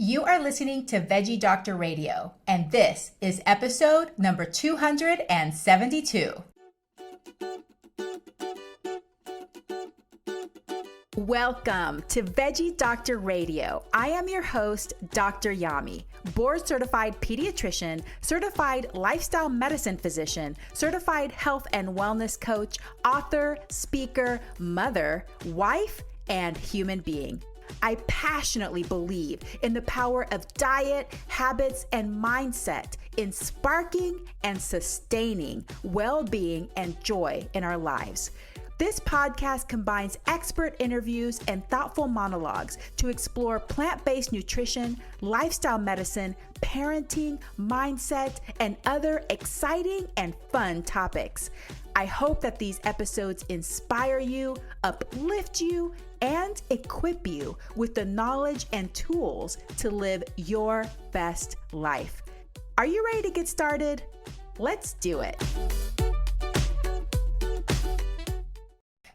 You are listening to Veggie Doctor Radio, and this is episode number 272. Welcome to Veggie Doctor Radio. I am your host, Dr. Yami, board-certified pediatrician, certified lifestyle medicine physician, certified health and wellness coach, author, speaker, mother, wife, and human being. I passionately believe in the power of diet, habits, and mindset in sparking and sustaining well-being and joy in our lives. This podcast combines expert interviews and thoughtful monologues to explore plant-based nutrition, lifestyle medicine, parenting, mindset, and other exciting and fun topics. I hope that these episodes inspire you, uplift you, and equip you with the knowledge and tools to live your best life. Are you ready to get started? Let's do it.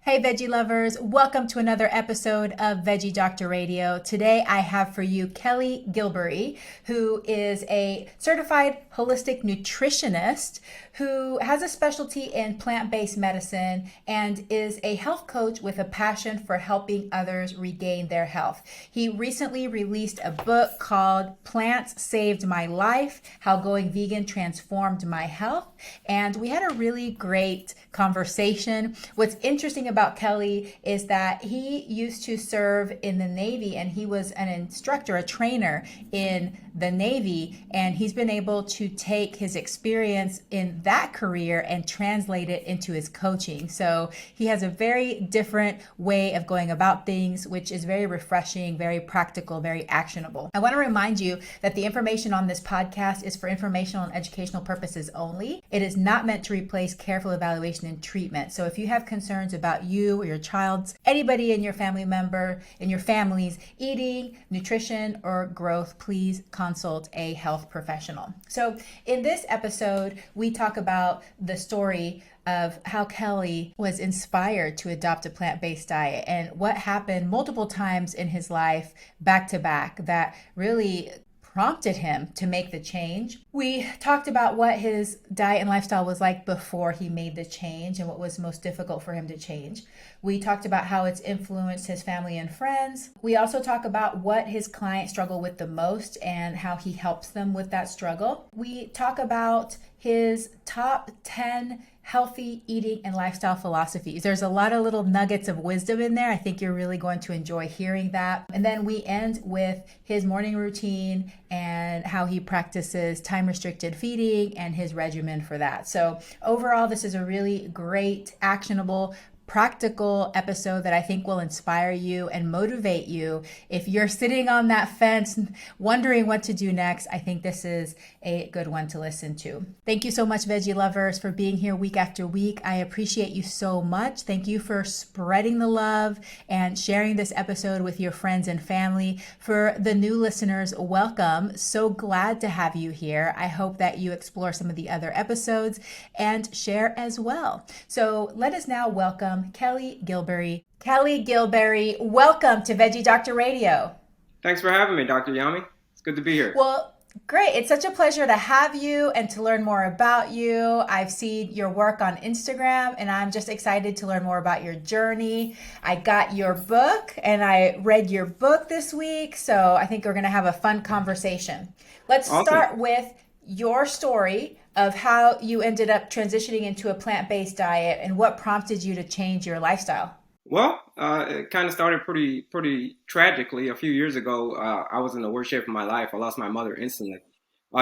Hey veggie lovers, welcome to another episode of Veggie Doctor Radio. Today I have for you Kelley Gilberry, who is a certified holistic nutritionist who has a specialty in plant-based medicine and is a health coach with a passion for helping others regain their health. He recently released a book called Plants Saved My Life, How Going Vegan Transformed My Health, and we had a really great conversation. What's interesting about Kelley is that he used to serve in the Navy and he was an instructor, a trainer in the Navy, and he's been able to take his experience in that career and translate it into his coaching. So he has a very different way of going about things, which is very refreshing, very practical, very actionable. I want to remind you that the information on this podcast is for informational and educational purposes only. It is not meant to replace careful evaluation and treatment. So if you have concerns about you or your child's, anybody in your family member, in your family's eating, nutrition, or growth, please consult a health professional. So in this episode, we talk about the story of how Kelley was inspired to adopt a plant-based diet and what happened multiple times in his life back to back that really prompted him to make the change. We talked about what his diet and lifestyle was like before he made the change and what was most difficult for him to change. We talked about how it's influenced his family and friends. We also talk about what his clients struggle with the most and how he helps them with that struggle. We talk about his top 10 healthy eating and lifestyle philosophies. There's a lot of little nuggets of wisdom in there. I think you're really going to enjoy hearing that. And then we end with his morning routine and how he practices time-restricted feeding and his regimen for that. So overall, this is a really great, actionable, practical episode that I think will inspire you and motivate you. If you're sitting on that fence wondering what to do next, I think this is a good one to listen to. Thank you so much, veggie lovers, for being here week after week. I appreciate you so much. Thank you for spreading the love and sharing this episode with your friends and family. For the new listeners, welcome. So glad to have you here. I hope that you explore some of the other episodes and share as well. So let us now welcome Kelley Gilberry. Kelley Gilberry, welcome to Veggie Doctor Radio. Thanks for having me, Dr. Yami. It's good to be here. Well, great. It's such a pleasure to have you and to learn more about you. I've seen your work on Instagram and I'm just excited to learn more about your journey. I got your book and I read your book this week, so I think we're going to have a fun conversation. Let's start with your story of how you ended up transitioning into a plant-based diet and what prompted you to change your lifestyle. Well, it kind of started pretty tragically. A few years ago, I was in the worst shape of my life. I lost my mother instantly.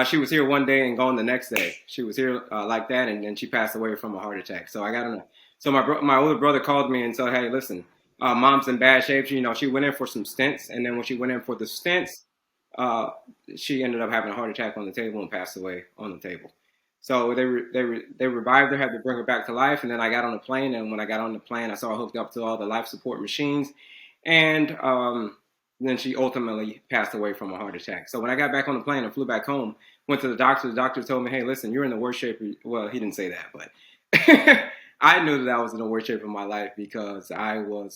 She was here one day and gone the next day. She was here like that, and then she passed away from a heart attack. So I got in so my older brother called me and said, "Hey, listen, mom's in bad shape. She went in for some stents, and then when she went in for the stents, she ended up having a heart attack on the table and passed away on the table." So they revived her, had to bring her back to life, and then I got on the plane. And when I got on the plane, I saw her hooked up to all the life support machines, and then she ultimately passed away from a heart attack. So when I got back on the plane and flew back home, went to the doctor. The doctor told me, "Hey, listen, you're in the worst shape." Well, he didn't say that, but I knew that I was in the worst shape of my life because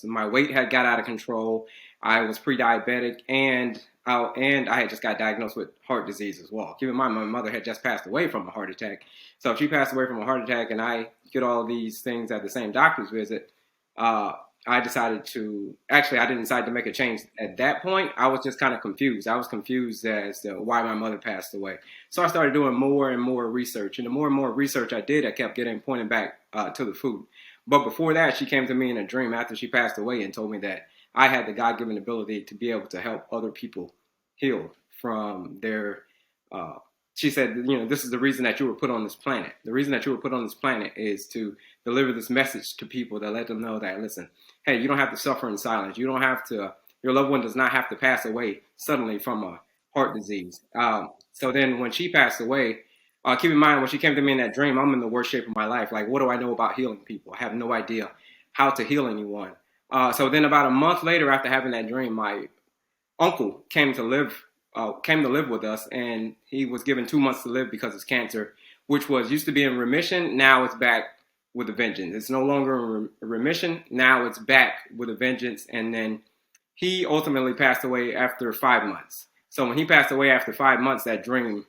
my weight had got out of control. I was pre-diabetic, and And I had just got diagnosed with heart disease as well. Keep in mind, my mother had just passed away from a heart attack. So if she passed away from a heart attack and I get all these things at the same doctor's visit, I decided to, actually, I didn't decide to make a change at that point. I was just kind of confused. I was confused as to why my mother passed away. So I started doing more and more research. And the more and more research I did, I kept getting pointed back to the food. But before that, she came to me in a dream after she passed away and told me that I had the God-given ability to be able to help other people heal from their, she said, this is the reason that you were put on this planet. The reason that you were put on this planet is to deliver this message to people that let them know that, listen, hey, you don't have to suffer in silence. You don't have to, your loved one does not have to pass away suddenly from a heart disease. So then when she passed away, keep in mind, when she came to me in that dream, I'm in the worst shape of my life. Like, what do I know about healing people? I have no idea how to heal anyone. So then about a month later after having that dream, my uncle came to live with us, and he was given 2 months to live because of cancer, which used to be in remission. Now it's back with a vengeance. It's no longer in remission. Now it's back with a vengeance. And then he ultimately passed away after 5 months. So when he passed away after 5 months, that dream,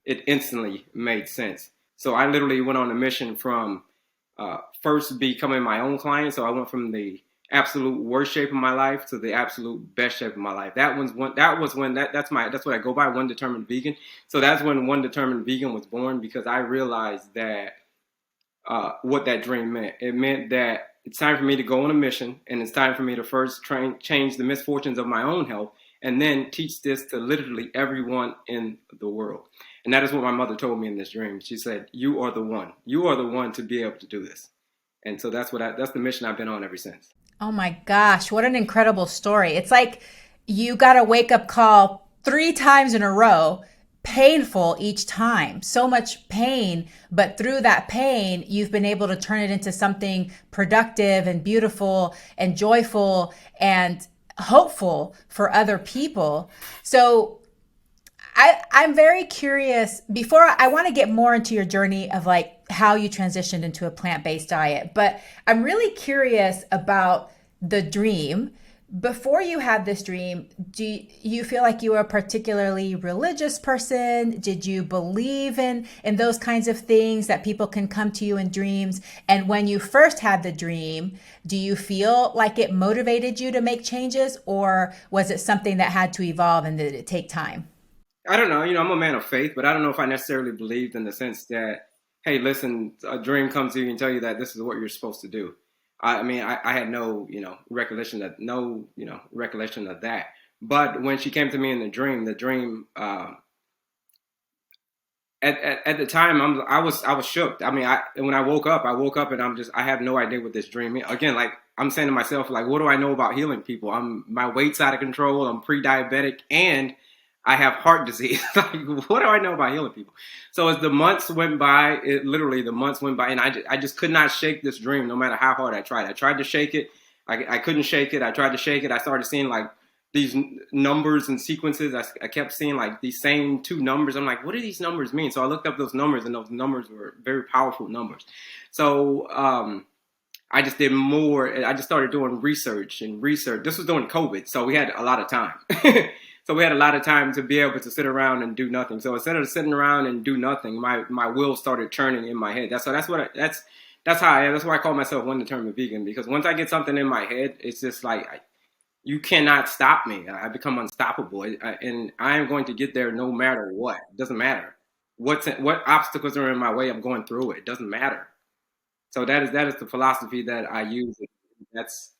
it instantly made sense. So I literally went on a mission from first becoming my own client. So I went from the absolute worst shape of my life to the absolute best shape of my life. That's what I go by, One Determined Vegan. So that's when One Determined Vegan was born, because I realized that what that dream meant. It meant that it's time for me to go on a mission, and it's time for me to first change the misfortunes of my own health, and then teach this to literally everyone in the world. And that is what my mother told me in this dream. She said, "You are the one. You are the one to be able to do this." And so that's the mission I've been on ever since. Oh my gosh, what an incredible story. It's like you got a wake-up call 3 times in a row, painful each time, so much pain, but through that pain, you've been able to turn it into something productive and beautiful and joyful and hopeful for other people. So I'm very curious. I want to get more into your journey of like how you transitioned into a plant-based diet, but I'm really curious about the dream. Before you had this dream, do you feel like you were a particularly religious person? Did you believe in those kinds of things that people can come to you in dreams? And when you first had the dream, do you feel like it motivated you to make changes, or was it something that had to evolve and did it take time? I don't know. I'm a man of faith, but I don't know if I necessarily believed in the sense that, hey, listen, a dream comes to you and tell you that this is what you're supposed to do. I had no, recollection of that. But when she came to me in the dream, at the time, I was shook. When I woke up and I have no idea what this dream is. Again, like I'm saying to myself, like, what do I know about healing people? My weight's out of control. I'm pre-diabetic and I have heart disease. Like, what do I know about healing people? So as the months went by, and I just could not shake this dream, no matter how hard I tried. I tried to shake it. I couldn't shake it. I tried to shake it. I started seeing like these numbers and sequences. I kept seeing like these same 2 numbers. I'm like, what do these numbers mean? So I looked up those numbers, and those numbers were very powerful numbers. So I just did more. I just started doing research. This was during COVID, so we had a lot of time. So we had a lot of time to be able to sit around and do nothing. So instead of sitting around and do nothing, my wheel started churning in my head. That's why I am. That's why I call myself One Determined Vegan, because once I get something in my head, it's just like you cannot stop me. I become unstoppable, and I am going to get there no matter what. It doesn't matter what obstacles are in my way. I'm going through it. It doesn't matter. So that is the philosophy that I use. That's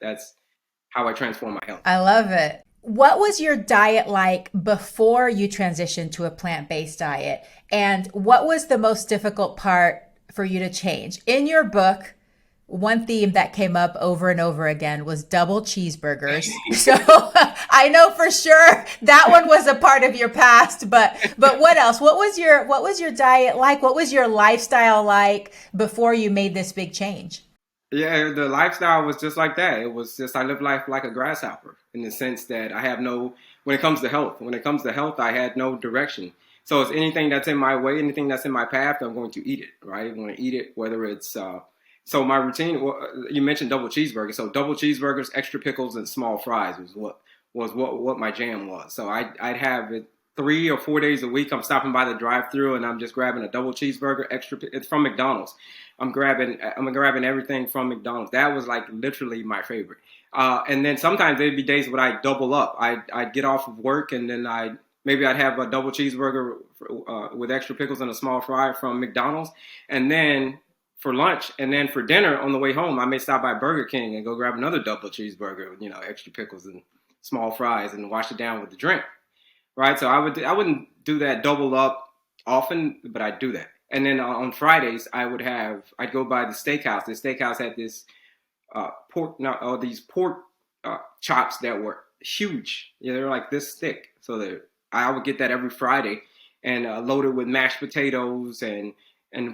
how I transform my health. I love it. What was your diet like before you transitioned to a plant-based diet? And what was the most difficult part for you to change? In your book, one theme that came up over and over again was double cheeseburgers. So I know for sure that one was a part of your past, but what else? What was your diet like? What was your lifestyle like before you made this big change? Yeah, the lifestyle was just like that. It was just, I live life like a grasshopper in the sense that I have when it comes to health, I had no direction. So it's anything that's in my way, anything that's in my path, I'm going to eat it, right? I'm going to eat it, whether it's, so my routine, you mentioned double cheeseburgers. So double cheeseburgers, extra pickles, and small fries was was what my jam was. So I'd have it 3 or 4 days a week. I'm stopping by the drive-through and I'm just grabbing a double cheeseburger, extra. It's from McDonald's. I'm grabbing everything from McDonald's. That was like literally my favorite. And then sometimes there'd be days when I double up. I'd get off of work and then I'd have a double cheeseburger with extra pickles and a small fry from McDonald's, and then for lunch, and then for dinner on the way home, I may stop by Burger King and go grab another double cheeseburger, extra pickles and small fries, and wash it down with the drink, right? So I wouldn't do that double up often, but I'd do that. And then on Fridays, I'd go by the steakhouse. The steakhouse had this these pork chops that were huge. Yeah, they're like this thick. So I would get that every Friday and loaded with mashed potatoes and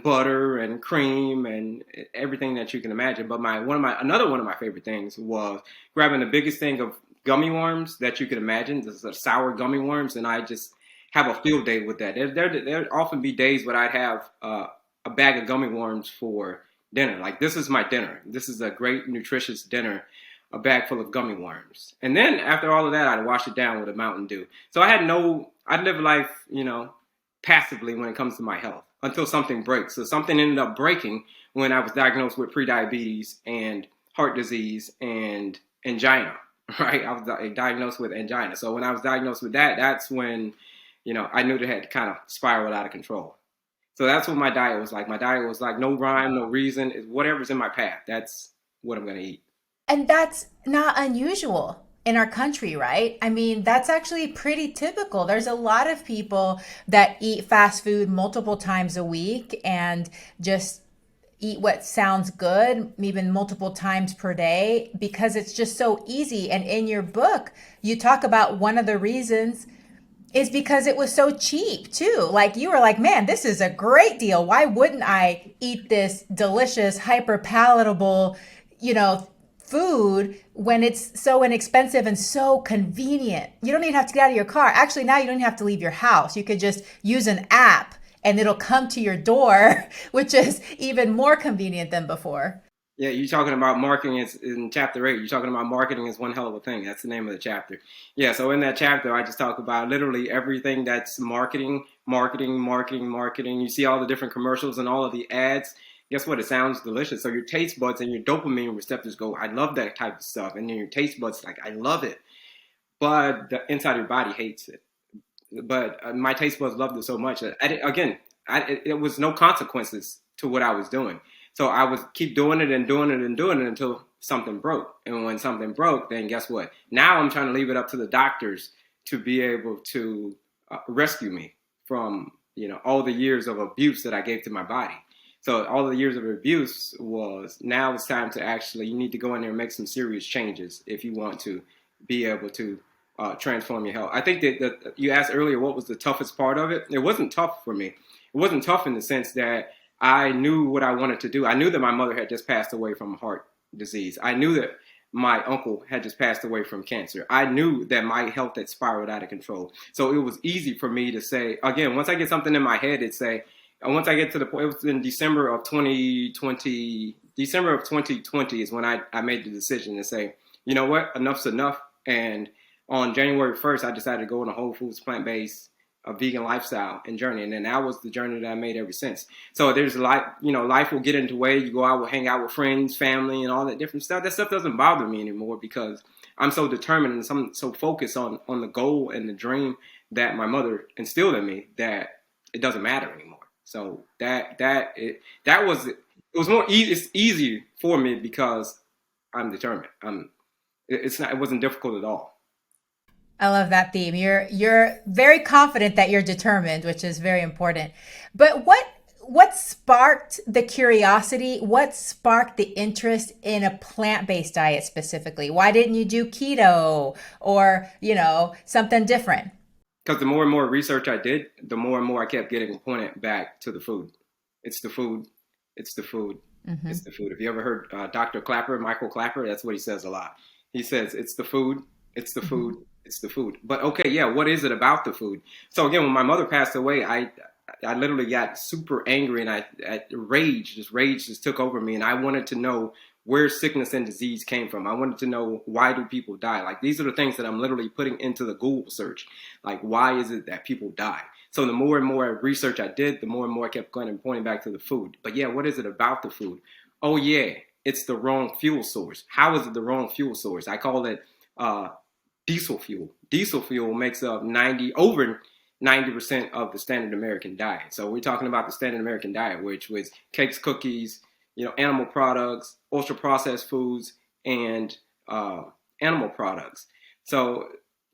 butter and cream and everything that you can imagine. But another one of my favorite things was grabbing the biggest thing of gummy worms that you could imagine. This is a sour gummy worms, and I just have a field day with that. There'd often be days when I'd have a bag of gummy worms for dinner. Like, this is my dinner. This is a great nutritious dinner, a bag full of gummy worms. And then after all of that, I'd wash it down with a Mountain Dew. So I'd live life, passively when it comes to my health until something breaks. So something ended up breaking when I was diagnosed with prediabetes and heart disease and angina, right? I was diagnosed with angina. So when I was diagnosed with that, that's when, I knew it had kind of spiraled out of control. So that's what my diet was like. My diet was like no rhyme, no reason. It's whatever's in my path. That's what I'm going to eat. And that's not unusual in our country, right? I mean, that's actually pretty typical. There's a lot of people that eat fast food multiple times a week and just eat what sounds good, even multiple times per day, because it's just so easy. And in your book, you talk about one of the reasons is because it was so cheap too. Like, you were like, man, this is a great deal. Why wouldn't I eat this delicious, hyper palatable, food when it's so inexpensive and so convenient? You don't even have to get out of your car. Actually, now you don't even have to leave your house. You could just use an app and it'll come to your door, which is even more convenient than before. Yeah, you're talking about marketing in chapter 8. You're talking about marketing is one hell of a thing. That's the name of the chapter. Yeah, so in that chapter, I just talk about literally everything that's marketing. You see all the different commercials and all of the ads. Guess what? It sounds delicious. So your taste buds and your dopamine receptors go, I love that type of stuff. And then your taste buds like, I love it. But the inside of your body hates it. But my taste buds loved it so much. It was no consequences to what I was doing. So I would keep doing it until something broke. And when something broke, then guess what? Now I'm trying to leave it up to the doctors to be able to rescue me from, all the years of abuse that I gave to my body. So all the years of abuse was, now it's time to you need to go in there and make some serious changes if you want to be able to transform your health. I think that you asked earlier what was the toughest part of it. It wasn't tough for me. It wasn't tough in the sense that I knew what I wanted to do. I knew that my mother had just passed away from heart disease. I knew that my uncle had just passed away from cancer. I knew that my health had spiraled out of control. So it was easy for me to say, again, once I get something in my head, once I get to the point, it was in December of 2020 is when I made the decision to say, you know what, enough's enough. And on January 1st, I decided to go on a whole foods, plant-based, a vegan lifestyle and journey. And then that was the journey that I made ever since. So there's a lot, life will get in the way. You go out, hang out with friends, family, and all that different stuff. That stuff doesn't bother me anymore because I'm so determined and I'm so focused on the goal and the dream that my mother instilled in me that it doesn't matter anymore. So it was more easy. It's easy for me because I'm determined. It wasn't difficult at all. I love that theme. You're very confident that you're determined, which is very important. But what sparked the curiosity? What sparked the interest in a plant-based diet specifically? Why didn't you do keto or, something different? Because the more and more research I did, the more and more I kept getting pointed back to the food. It's the food. It's the food. Mm-hmm. It's the food. Have you ever heard Dr. Clapper, Michael Clapper? That's what he says a lot. He says, it's the food. It's the food. Mm-hmm. It's the food. But okay, yeah, what is it about the food? So again, when my mother passed away, I literally got super angry and rage just took over me. And I wanted to know where sickness and disease came from. I wanted to know, why do people die? Like, these are the things that I'm literally putting into the Google search. Like, why is it that people die? So the more and more research I did, the more and more I kept going and pointing back to the food. But yeah, what is it about the food? Oh yeah, it's the wrong fuel source. How is it the wrong fuel source? I call it diesel fuel. Diesel fuel makes up over 90% of the standard American diet. So we're talking about the standard American diet, which was cakes, cookies, animal products, ultra processed foods, and animal products. So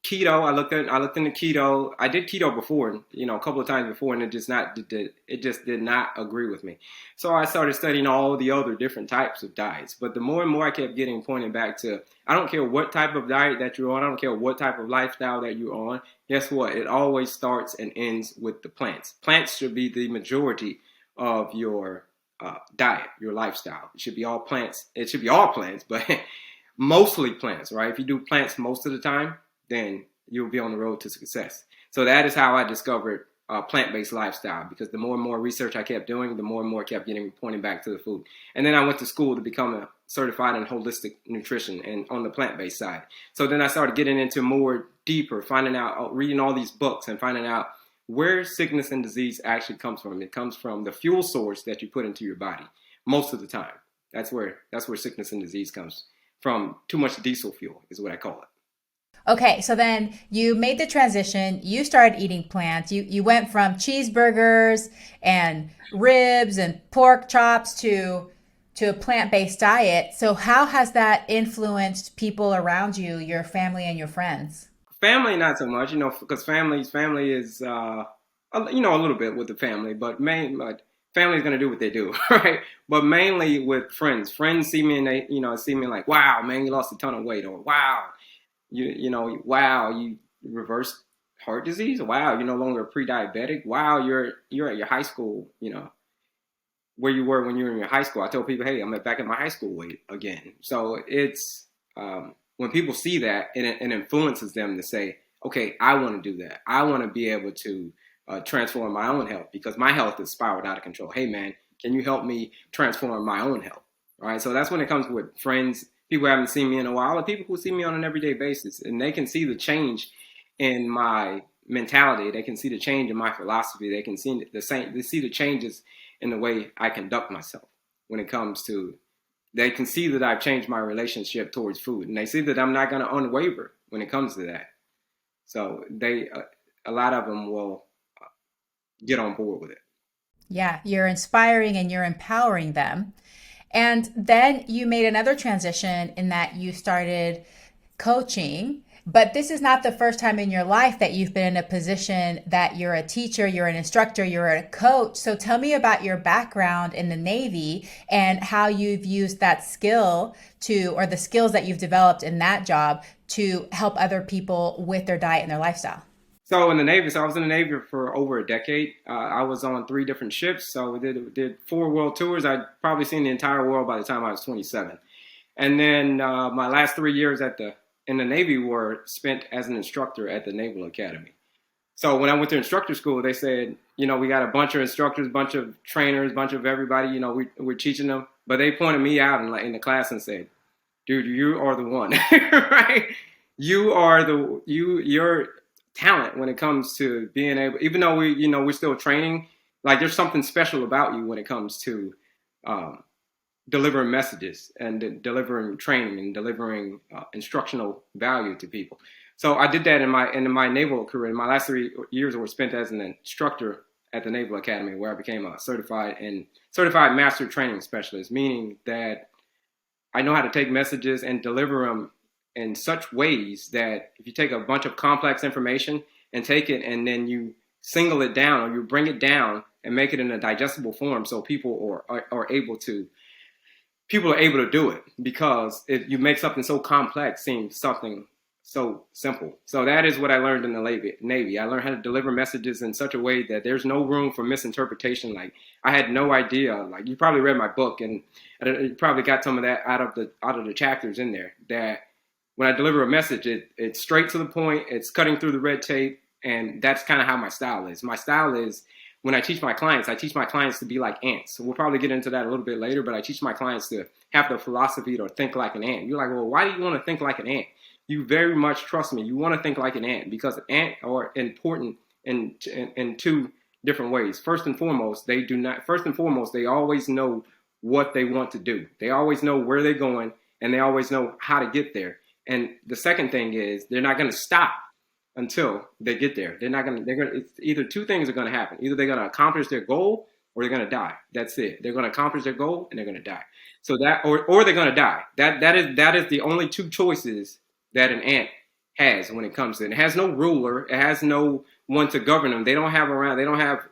keto, I looked into keto. I did keto before, a couple of times before, and it just did not agree with me. So I started studying all the other different types of diets. But the more and more I kept getting pointed back to, I don't care what type of diet that you're on, I don't care what type of lifestyle that you're on. Guess what? It always starts and ends with the plants. Plants should be the majority of your diet, your lifestyle. It should be all plants. It should be all plants, but mostly plants, right? If you do plants most of the time, then you'll be on the road to success. So that is how I discovered plant-based lifestyle, because the more and more research I kept doing, the more and more I kept getting pointing back to the food. And then I went to school to become a certified in holistic nutrition and on the plant-based side. So then I started getting into more deeper, finding out, reading all these books and finding out where sickness and disease actually comes from. It comes from the fuel source that you put into your body most of the time. That's where sickness and disease comes from. Too much diesel fuel is what I call it. Okay, so then you made the transition. You started eating plants. You went from cheeseburgers and ribs and pork chops to a plant-based diet. So how has that influenced people around you, your family and your friends? Family, not so much, because family is, a little bit with the family, but family's going to do what they do, right? But mainly with friends. Friends see me and they, see me like, wow, man, you lost a ton of weight, or wow, wow, you reversed heart disease. Wow, you're no longer pre-diabetic. Wow, you're at your high school, where you were when you were in your high school. I told people, hey, I'm back at my high school weight again. So it's, when people see that, it influences them to say, okay, I want to do that. I want to be able to transform my own health, because my health is spiraled out of control. Hey, man, can you help me transform my own health? All right. So that's when it comes with friends, people who haven't seen me in a while, or people who see me on an everyday basis, and they can see the change in my mentality. They can see the change in my philosophy. They can see the changes in the way I conduct myself when it comes to. They can see that I've changed my relationship towards food, and they see that I'm not going to unwaver when it comes to that. So a lot of them will get on board with it. Yeah, you're inspiring and you're empowering them. And then you made another transition in that you started coaching. But this is not the first time in your life that you've been in a position that you're a teacher, you're an instructor, you're a coach. So tell me about your background in the Navy and how you've used that skill or the skills that you've developed in that job to help other people with their diet and their lifestyle. So I was in the Navy for over a decade. I was on 3 different ships. So we did 4 world tours. I'd probably seen the entire world by the time I was 27. And then my last 3 years in the Navy were spent as an instructor at the Naval Academy. So when I went to instructor school, they said, we got a bunch of instructors, bunch of trainers, bunch of everybody, we're teaching them. But they pointed me out in the class and said, dude, you are the one, right? Your talent when it comes to being able, even though we're still training, like there's something special about you when it comes to delivering messages and delivering training and delivering instructional value to people. So I did that in my naval career. My last 3 years were spent as an instructor at the Naval Academy, where I became a certified master training specialist, meaning that I know how to take messages and deliver them in such ways that if you take a bunch of complex information and take it and then you single it down, or you bring it down and make it in a digestible form, so people are able to do it, because you make something so complex seem something so simple. So that is what I learned in the Navy. I learned how to deliver messages in such a way that there's no room for misinterpretation. Like, I had no idea. Like, you probably read my book, and you probably got some of that out of the chapters in there, that when I deliver a message, it's straight to the point, it's cutting through the red tape, and that's kind of how my style is. My style is, when I teach my clients to be like ants. So we'll probably get into that a little bit later, but I teach my clients to have the philosophy to think like an ant. You're like, well, why do you want to think like an ant? You very much trust me. You want to think like an ant because ants are important in two different ways. First and foremost, they always know what they want to do. They always know where they're going, and they always know how to get there. And the second thing is they're not going to stop until they get there. It's either two things are going to happen. Either they're going to accomplish their goal or they're going to die. That's it. They're going to accomplish their goal and they're going to die. So that, or they're going to die. That is the only two choices that an ant has when it comes to it. It has no ruler. It has no one to govern them. They don't have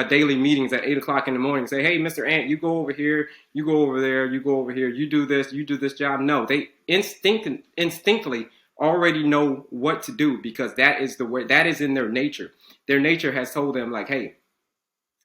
daily meetings at 8:00 in the morning. Say, hey, Mr. Ant, you go over here, you go over there, you go over here, you do this job. No, they instinctively already know what to do because that is the way, that is in their nature. Their nature has told them like, hey,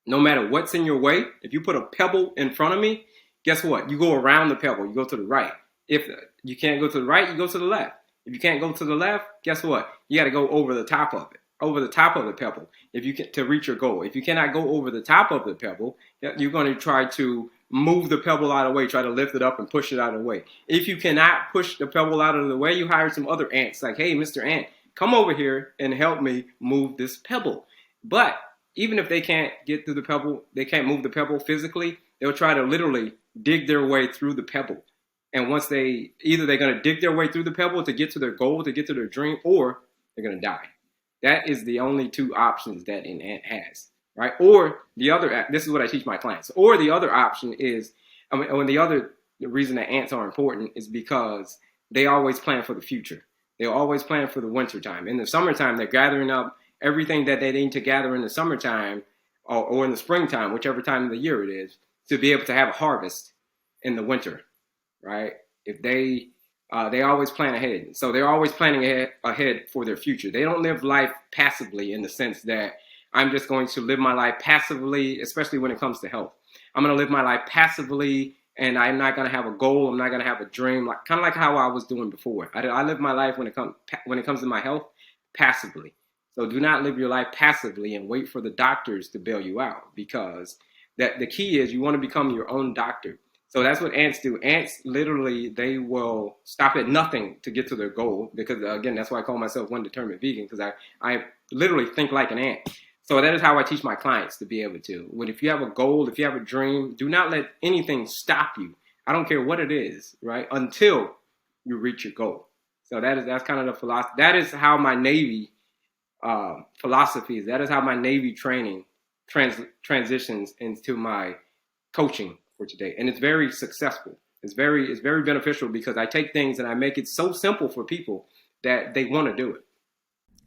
no matter what's in your way, if you put a pebble in front of me, guess what? You go around the pebble, you go to the right. If you can't go to the right, you go to the left. If you can't go to the left, guess what? You got to go over the top of it, over the top of the pebble if you can, to reach your goal. If you cannot go over the top of the pebble, you're going to try to move the pebble out of the way, try to lift it up and push it out of the way. If you cannot push the pebble out of the way, you hire some other ants like, hey, Mr. Ant, come over here and help me move this pebble. But even if they can't get through the pebble, they can't move the pebble physically, they'll try to literally dig their way through the pebble. And once they're going to dig their way through the pebble to get to their goal, to get to their dream, or they're going to die. That is the only two options that an ant has, right? Or the other, this is what I teach my clients. Or the other option is, the reason that ants are important is because they always plan for the future. They always plan for the winter time. In the summertime, they're gathering up everything that they need to gather in the summertime or in the springtime, whichever time of the year it is, to be able to have a harvest in the winter, right? If they always plan ahead. So they're always planning ahead for their future. They don't live life passively in the sense that I'm just going to live my life passively, especially when it comes to health. I'm going to live my life passively and I'm not going to have a goal. I'm not going to have a dream, kind of like how I was doing before. I live my life when it comes to my health passively. So do not live your life passively and wait for the doctors to bail you out, because the key is you want to become your own doctor. So that's what ants do. Ants literally, they will stop at nothing to get to their goal, because again, that's why I call myself one determined vegan, because I literally think like an ant. So that is how I teach my clients to be able to. If you have a goal, if you have a dream, do not let anything stop you. I don't care what it is, right? Until you reach your goal. So that's kind of the philosophy. That is how my Navy philosophies, that is how my Navy training transitions into my coaching for today. And it's very successful. It's very beneficial because I take things and I make it so simple for people that they want to do it.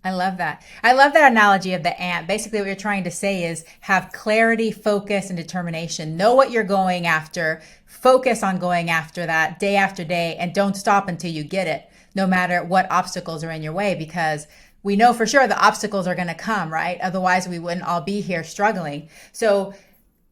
I love that. I love that analogy of the ant. Basically, what you're trying to say is have clarity, focus, and determination. Know what you're going after. Focus on going after that day after day, and don't stop until you get it, no matter what obstacles are in your way, because we know for sure the obstacles are going to come, right? Otherwise, we wouldn't all be here struggling. So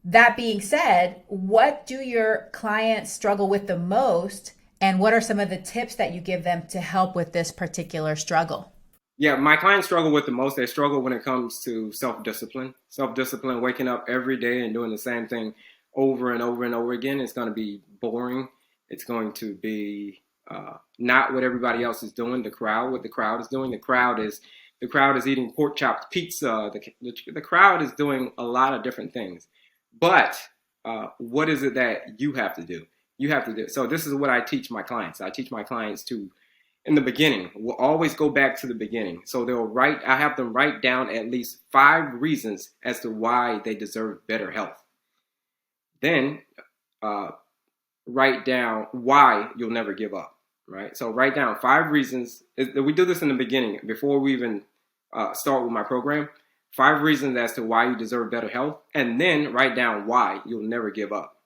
that being said, what do your clients struggle with the most, and what are some of the tips that you give them to help with this particular struggle? Yeah, my clients struggle with the most. They struggle when it comes to self-discipline. Self-discipline, waking up every day and doing the same thing over and over and over again. It's going to be boring. It's going to be not what everybody else is doing. What the crowd is doing. The crowd is eating pork chops, pizza. The crowd is doing a lot of different things. But what is it that you have to do? You have to do. So this is what I teach my clients. I teach my clients to, in the beginning, we'll always go back to the beginning. So I have them write down at least 5 reasons as to why they deserve better health. Then write down why you'll never give up, right? So write down 5 reasons. We do this in the beginning before we even start with my program. 5 reasons as to why you deserve better health, and then write down why you'll never give up.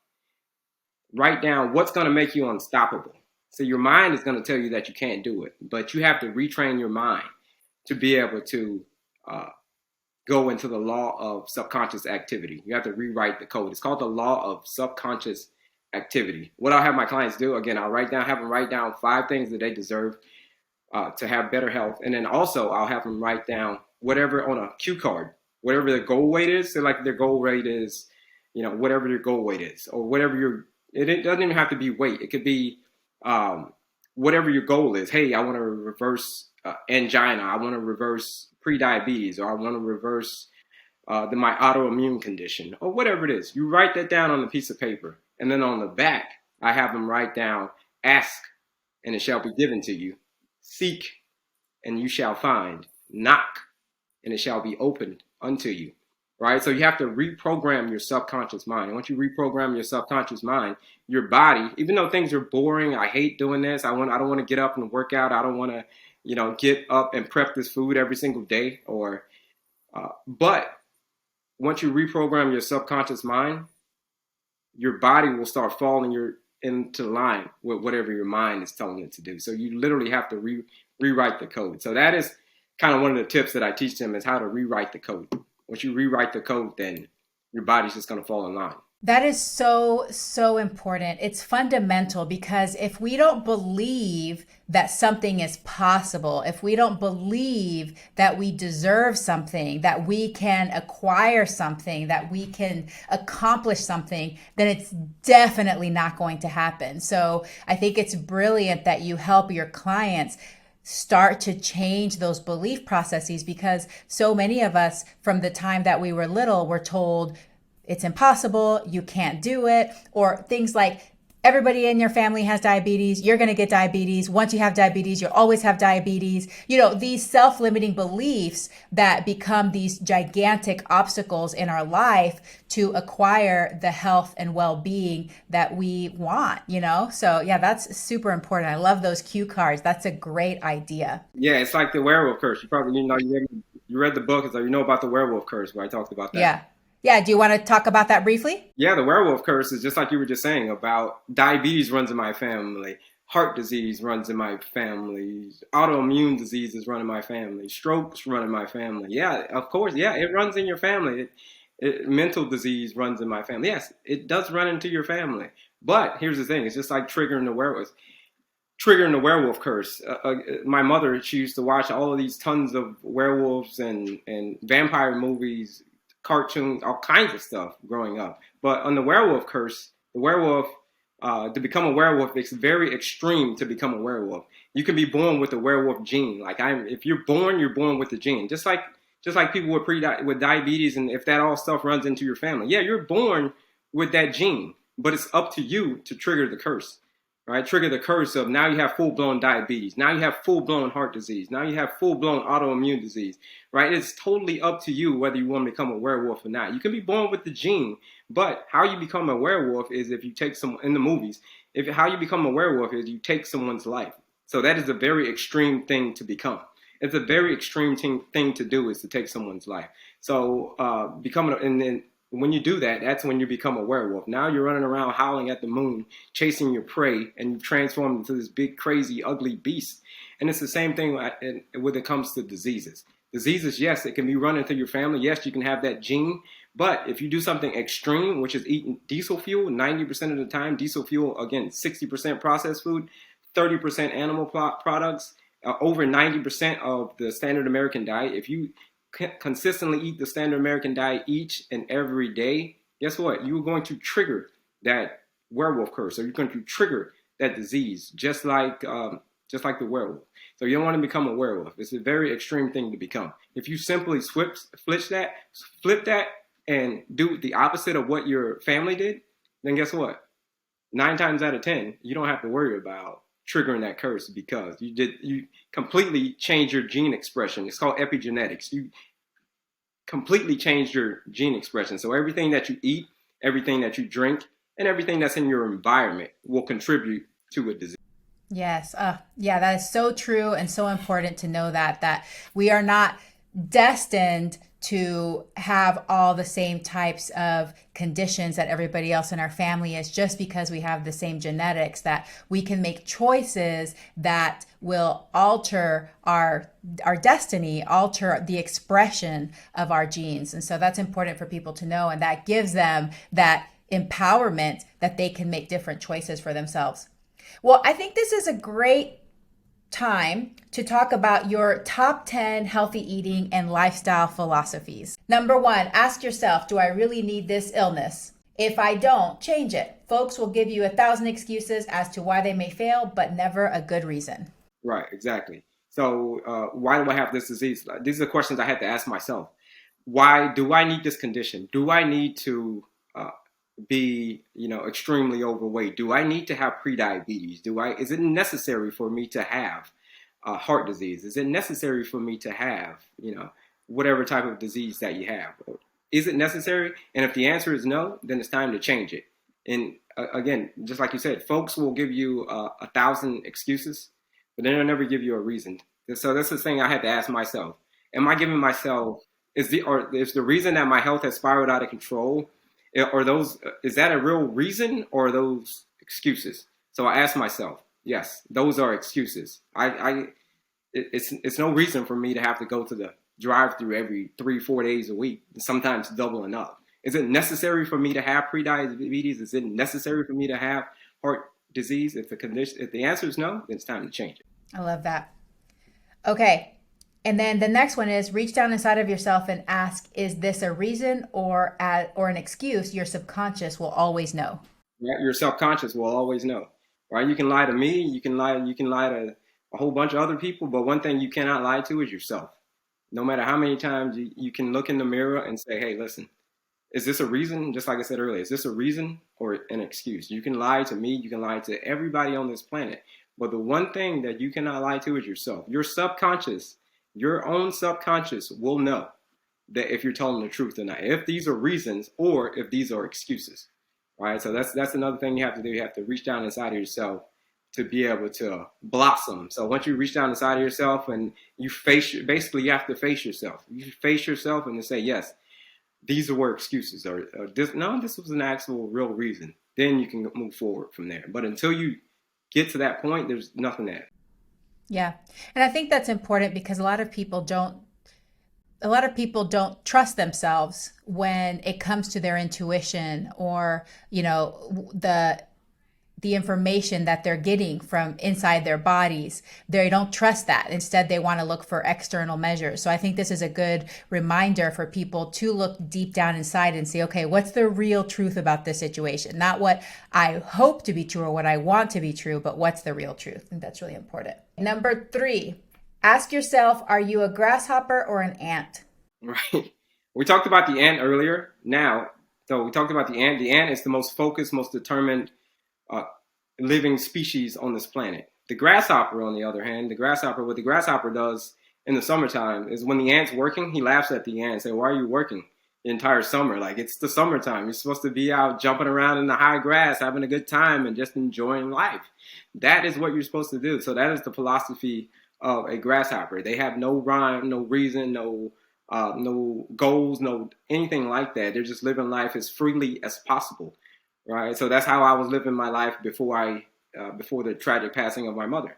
Write down what's going to make you unstoppable. So your mind is going to tell you that you can't do it, but you have to retrain your mind to be able to go into the law of subconscious activity. You have to rewrite the code. It's called the law of subconscious activity. What I'll have my clients do, again, have them write down 5 things that they deserve to have better health. And then also I'll have them write down whatever on a cue card. whatever their goal weight is. So like their goal weight is, whatever your goal weight is, or whatever it doesn't even have to be weight. It could be whatever your goal is. Hey, I want to reverse angina. I want to reverse pre-diabetes, or I want to reverse my autoimmune condition, or whatever it is. You write that down on a piece of paper. And then on the back, I have them write down, ask, and it shall be given to you. Seek, and you shall find. Knock, and it shall be opened unto you. Right? So you have to reprogram your subconscious mind. And once you reprogram your subconscious mind, your body, even though things are boring, I hate doing this. I don't want to get up and work out. I don't want to, get up and prep this food every single day. But once you reprogram your subconscious mind, your body will start falling into line with whatever your mind is telling it to do. So you literally have to rewrite the code. So that is kind of one of the tips that I teach them, is how to rewrite the code. Once you rewrite the code, then your body's just going to fall in line. That is so, so important. It's fundamental, because if we don't believe that something is possible, if we don't believe that we deserve something, that we can acquire something, that we can accomplish something, then it's definitely not going to happen. So I think it's brilliant that you help your clients start to change those belief processes, because so many of us from the time that we were little were told, it's impossible, you can't do it, or things like, everybody in your family has diabetes, you're going to get diabetes. Once you have diabetes, you'll always have diabetes. These self-limiting beliefs that become these gigantic obstacles in our life to acquire the health and well-being that we want, So yeah, that's super important. I love those cue cards. That's a great idea. Yeah, it's like the werewolf curse. You probably you read the book, so you know about the werewolf curse, where I talked about that. Yeah. Yeah, do you want to talk about that briefly? Yeah, the werewolf curse is just like you were just saying about diabetes runs in my family, heart disease runs in my family, autoimmune diseases run in my family, strokes run in my family. Yeah, of course. Yeah, it runs in your family. Mental disease runs in my family. Yes, it does run into your family. But here's the thing. It's just like triggering the werewolf curse. My mother, she used to watch all of these tons of werewolves and vampire movies, cartoons, all kinds of stuff growing up. But on the werewolf curse, the werewolf, to become a werewolf, it's very extreme to become a werewolf. You can be born with a werewolf gene. If you're born with the gene. Just like people with diabetes, and if that all stuff runs into your family. Yeah, you're born with that gene, but it's up to you to trigger the curse. Right? Trigger the curse of, now you have full-blown diabetes. Now you have full-blown heart disease. Now you have full-blown autoimmune disease. Right? It's totally up to you whether you want to become a werewolf or not. You can be born with the gene, but how you become a werewolf is if you take in the movies, how you become a werewolf is you take someone's life. So that is a very extreme thing to become. It's a very extreme thing to do, is to take someone's life. So and then when you do that, that's when you become a werewolf. Now you're running around howling at the moon, chasing your prey, and you transform into this big, crazy, ugly beast. And it's the same thing when it comes to diseases. Diseases, yes, it can be running through your family. Yes, you can have that gene. But if you do something extreme, which is eating diesel fuel 90% of the time, diesel fuel, again, 60% processed food, 30% animal products, over 90% of the standard American diet, if you consistently eat the standard American diet each and every day, guess what? You're going to trigger that werewolf curse, or you're going to trigger that disease, just like the werewolf. So you don't want to become a werewolf. It's a very extreme thing to become. If you simply flip that, and do the opposite of what your family did, then guess what? 9 times out of 10, you don't have to worry about triggering that curse, because you completely change your gene expression. It's called epigenetics. You completely changed your gene expression. So everything that you eat, everything that you drink, and everything that's in your environment will contribute to a disease. Yes. Yeah, that is so true, and so important to know that we are not destined to have all the same types of conditions that everybody else in our family is, just because we have the same genetics, that we can make choices that will alter our destiny, alter the expression of our genes. And so that's important for people to know, and that gives them that empowerment that they can make different choices for themselves. Well, I think this is a great time to talk about your top 10 healthy eating and lifestyle philosophies. Number 1, ask yourself, do I really need this illness? If I don't, change it. Folks will give you 1,000 excuses as to why they may fail, but never a good reason. Right, exactly. So why do I have this disease? These are the questions I had to ask myself. Why do I need this condition? Do I need to be, extremely overweight? Do I need to have prediabetes? Is it necessary for me to have heart disease? Is it necessary for me to have, whatever type of disease that you have? Is it necessary? And if the answer is no, then it's time to change it. And again, just like you said, folks will give you 1,000 excuses, but then they'll never give you a reason. So that's the thing I had to ask myself. Am I giving myself, is the reason that my health has spiraled out of control, is that a real reason, or are those excuses? So I asked myself, yes, those are excuses. It's no reason for me to have to go to the drive-through every 3-4 days a week, sometimes doubling up. Is it necessary for me to have prediabetes? Is it necessary for me to have heart disease? If the answer is no, then it's time to change it. I love that. Okay. And then the next one is reach down inside of yourself and ask, is this a reason or an excuse your subconscious will always know? Right? Your subconscious will always know. Right? You can lie to me, you can lie to a whole bunch of other people, but one thing you cannot lie to is yourself. No matter how many times you can look in the mirror and say, hey, listen, is this a reason? Just like I said earlier, is this a reason or an excuse? You can lie to me, you can lie to everybody on this planet, but the one thing that you cannot lie to is yourself. Your subconscious, your own subconscious will know that if you're telling the truth or not, if these are reasons or if these are excuses. Right? So that's another thing you have to do. You have to reach down inside of yourself to be able to blossom. So once you reach down inside of yourself and you basically you have to face yourself. You face yourself and say, yes, these were excuses, or this was an actual real reason. Then you can move forward from there. But until you get to that point, there's nothing there. Yeah. And I think that's important because a lot of people don't trust themselves when it comes to their intuition or, the information that they're getting from inside their bodies. They don't trust that. Instead, they want to look for external measures. So I think this is a good reminder for people to look deep down inside and say, okay, what's the real truth about this situation? Not what I hope to be true or what I want to be true, but what's the real truth? I think that's really important. Number 3, ask yourself, are you a grasshopper or an ant? Right. We talked about the ant earlier. Now, so we talked about the ant. The ant is the most focused, most determined living species on this planet. The grasshopper, on the other hand, what the grasshopper does in the summertime is when the ant's working, he laughs at the ant and says, why are you working the entire summer? Like, it's the summertime. You're supposed to be out jumping around in the high grass, having a good time and just enjoying life. That is what you're supposed to do. So that is the philosophy of a grasshopper. They have no rhyme, no reason, no goals, no anything like that. They're just living life as freely as possible. Right. So that's how I was living my life before the tragic passing of my mother.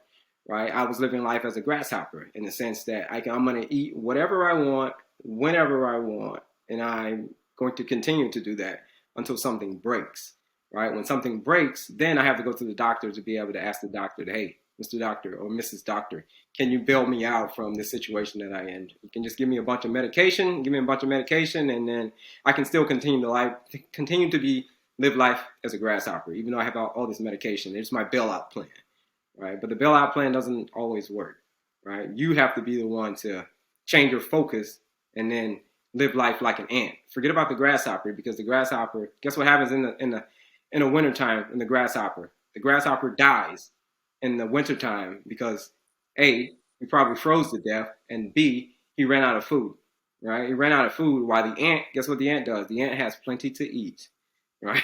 Right. I was living life as a grasshopper in the sense that I'm going to eat whatever I want, whenever I want. And I'm going to continue to do that until something breaks. Right. When something breaks, then I have to go to the doctor to be able to ask the doctor, hey, Mr. Doctor or Mrs. Doctor, can you bail me out from this situation that I am? You can just give me a bunch of medication, and then I can still continue to live life as a grasshopper, even though I have all this medication. It's my bailout plan, right? But the bailout plan doesn't always work, right? You have to be the one to change your focus and then live life like an ant. Forget about the grasshopper, because the grasshopper, guess what happens in the wintertime in the grasshopper? The grasshopper dies in the wintertime because A, he probably froze to death, and B, he ran out of food, right? He ran out of food, while the ant, guess what the ant does? The ant has plenty to eat. Right,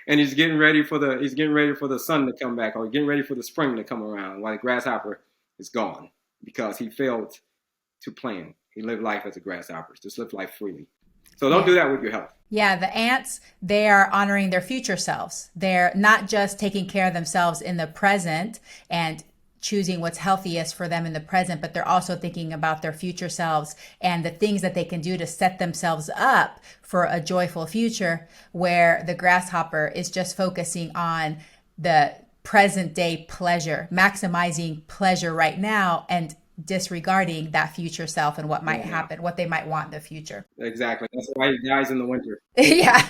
and he's getting ready for the sun to come back, or getting ready for the spring to come around, while the grasshopper is gone because he failed to plan. He lived life as a grasshopper, just live life freely. So don't do that with your health. Yeah, the ants, they are honoring their future selves. They're not just taking care of themselves in the present and choosing what's healthiest for them in the present, but they're also thinking about their future selves and the things that they can do to set themselves up for a joyful future, where the grasshopper is just focusing on the present day pleasure, maximizing pleasure right now and disregarding that future self and what might happen, what they might want in the future. Exactly. That's why he dies in the winter. Yeah.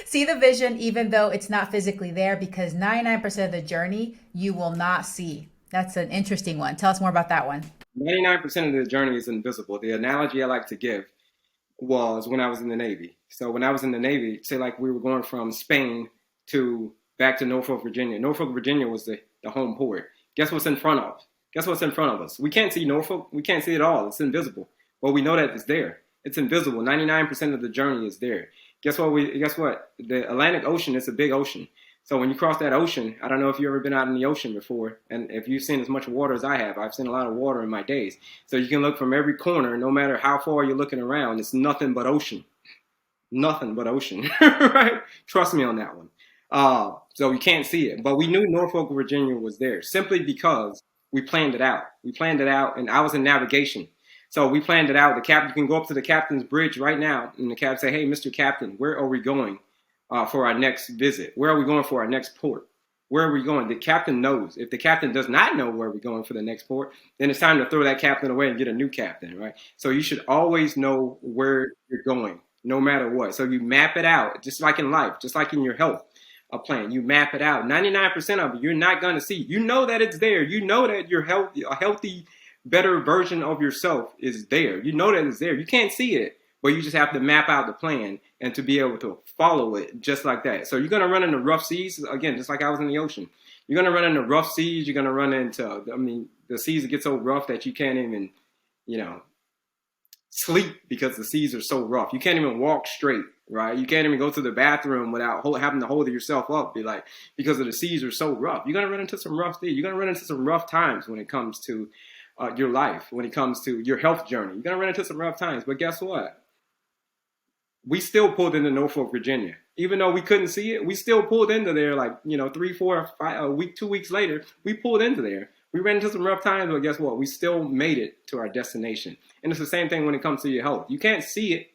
See the vision, even though it's not physically there, because 99% of the journey you will not see. That's an interesting one. Tell us more about that one. 99% of the journey is invisible. The analogy I like to give was when I was in the Navy. So when I was in the Navy, say like we were going from Spain to back to Norfolk, Virginia. Norfolk, Virginia was the home port. Guess what's in front of? Guess what's in front of us? We can't see Norfolk. We can't see it all. It's invisible. But we know that it's there. It's invisible. 99% of the journey is there. Guess what? The Atlantic Ocean is a big ocean. So when you cross that ocean, I don't know if you've ever been out in the ocean before, and if you've seen as much water as I have. I've seen a lot of water in my days. So you can look from every corner, no matter how far you're looking around, it's nothing but ocean. Nothing but ocean, right? Trust me on that one. So you can't see it. But we knew Norfolk, Virginia was there simply because we planned it out. We planned it out, and I was in navigation. So we planned it out. The captain, you can go up to the captain's bridge right now, and the captain say, "Hey, Mr. Captain, where are we going for our next visit? Where are we going for our next port? Where are we going?" The captain knows. If the captain does not know where we're going for the next port, then it's time to throw that captain away and get a new captain, right? So you should always know where you're going, no matter what. So you map it out, just like in life, just like in your health plan. You map it out. 99% of it, you're not going to see. You know that it's there. You know that you're healthy, a healthy, better version of yourself is there. You know that it's there. You can't see it, but you just have to map out the plan and to be able to follow it just like that. So you're going to run into rough seas, again, just like I was in the ocean. You're going to run into rough seas. You're going to run into, the seas get so rough that you can't even, sleep because the seas are so rough. You can't even walk straight, right? You can't even go to the bathroom without having to hold yourself up, because of the seas are so rough. You're going to run into some rough seas. You're going to run into some rough times when it comes to your life, when it comes to your health journey. You're going to run into some rough times, but guess what? We still pulled into Norfolk, Virginia. Even though we couldn't see it, we still pulled into there 3, 4, 5, a week, 2 weeks later, we pulled into there. We ran into some rough times, but guess what? We still made it to our destination. And it's the same thing when it comes to your health. You can't see it,